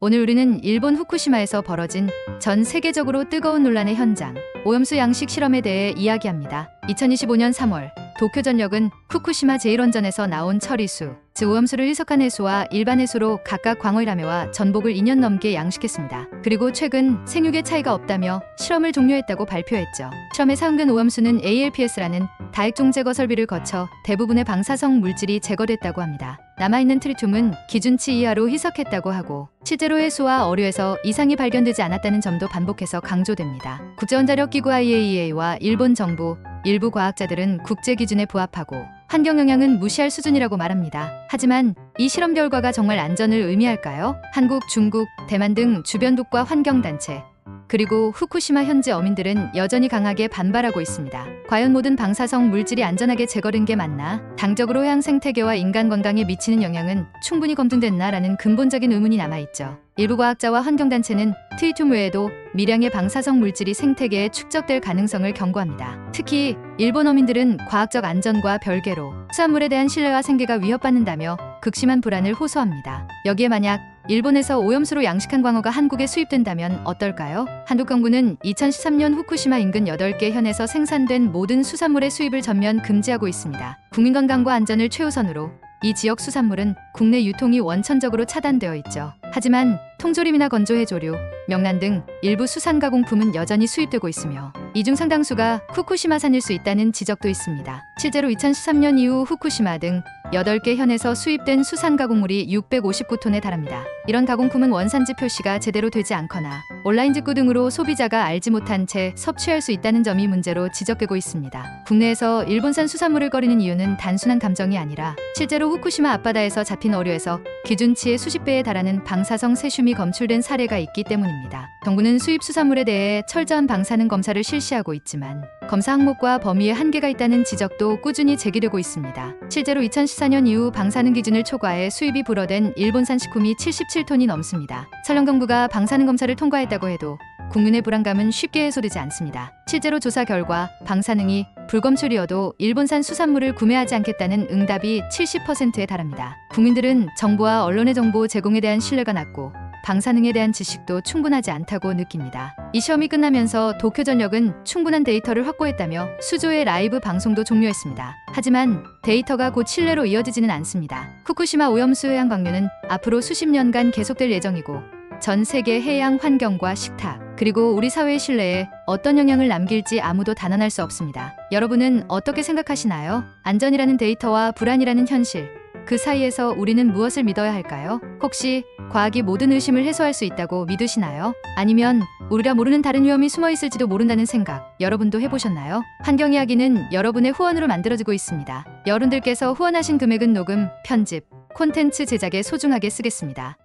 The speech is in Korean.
오늘 우리는 일본 후쿠시마에서 벌어진 전 세계적으로 뜨거운 논란의 현장, 오염수 양식 실험에 대해 이야기합니다. 2025년 3월 도쿄전력은 후쿠시마 제1원전에서 나온 처리수, 즉 오염수를 희석한 해수와 일반 해수로 각각 광어일하메와 전복을 2년 넘게 양식했습니다. 그리고 최근 생육에 차이가 없다며 실험을 종료했다고 발표했죠. 실험에 사용된 오염수는 ALPS라는 다액종 제거 설비를 거쳐 대부분의 방사성 물질이 제거됐다고 합니다. 남아있는 트리튬은 기준치 이하로 희석했다고 하고 실제로 해수와 어류에서 이상이 발견되지 않았다는 점도 반복해서 강조됩니다. 국제원자력기구 IAEA와 일본 정부, 일부 과학자들은 국제 기준에 부합하고 환경 영향은 무시할 수준이라고 말합니다. 하지만 이 실험 결과가 정말 안전을 의미할까요? 한국, 중국, 대만 등 주변국과 환경단체, 그리고 후쿠시마 현지 어민들은 여전히 강하게 반발하고 있습니다. 과연 모든 방사성 물질이 안전하게 제거된 게 맞나? 당적으로 해양 생태계와 인간 건강에 미치는 영향은 충분히 검증됐나라는 근본적인 의문이 남아있죠. 일부 과학자와 환경단체는 트리튬 외에도 미량의 방사성 물질이 생태계에 축적될 가능성을 경고합니다. 특히 일본 어민들은 과학적 안전과 별개로 수산물에 대한 신뢰와 생계가 위협받는다며 극심한 불안을 호소합니다. 여기에 만약 일본에서 오염수로 양식한 광어가 한국에 수입된다면 어떨까요? 한국정부는 2013년 후쿠시마 인근 8개 현에서 생산된 모든 수산물의 수입을 전면 금지하고 있습니다. 국민 건강과 안전을 최우선으로 이 지역 수산물은 국내 유통이 원천적으로 차단되어 있죠. 하지만 통조림이나 건조해조류, 명란 등 일부 수산 가공품은 여전히 수입되고 있으며 이 중 상당수가 후쿠시마산일 수 있다는 지적도 있습니다. 실제로 2013년 이후 후쿠시마 등 8개 현에서 수입된 수산 가공물이 659톤에 달합니다. 이런 가공품은 원산지 표시가 제대로 되지 않거나 온라인 직구 등으로 소비자가 알지 못한 채 섭취할 수 있다는 점이 문제로 지적되고 있습니다. 국내에서 일본산 수산물을 꺼리는 이유는 단순한 감정이 아니라 실제로 후쿠시마 앞바다에서 잡힌 어류에서 기준치의 수십 배에 달하는 방사성 세슘이 검출된 사례가 있기 때문입니다. 정부는 수입 수산물에 대해 철저한 방사능 검사를 실시하고 있지만 검사 항목과 범위에 한계가 있다는 지적도 꾸준히 제기되고 있습니다. 실제로 2014년 이후 방사능 기준을 초과해 수입이 불어된 일본산 식품이 77톤이 넘습니다. 설령 정부가 방사능 검사를 통과했다고 해도 국민의 불안감은 쉽게 해소되지 않습니다. 실제로 조사 결과 방사능이 불검출이어도 일본산 수산물을 구매하지 않겠다는 응답이 70%에 달합니다. 국민들은 정부와 언론의 정보 제공에 대한 신뢰가 낮고 방사능에 대한 지식도 충분하지 않다고 느낍니다. 이 시험이 끝나면서 도쿄전력은 충분한 데이터를 확보했다며 수조의 라이브 방송도 종료했습니다. 하지만 데이터가 곧 신뢰로 이어지지는 않습니다. 후쿠시마 오염수 해양 방류는 앞으로 수십 년간 계속될 예정이고 전 세계 해양 환경과 식탁, 그리고 우리 사회의 신뢰에 어떤 영향을 남길지 아무도 단언할 수 없습니다. 여러분은 어떻게 생각하시나요? 안전이라는 데이터와 불안이라는 현실, 그 사이에서 우리는 무엇을 믿어야 할까요? 혹시 과학이 모든 의심을 해소할 수 있다고 믿으시나요? 아니면 우리가 모르는 다른 위험이 숨어 있을지도 모른다는 생각, 여러분도 해보셨나요? 환경 이야기는 여러분의 후원으로 만들어지고 있습니다. 여러분들께서 후원하신 금액은 녹음, 편집, 콘텐츠 제작에 소중하게 쓰겠습니다.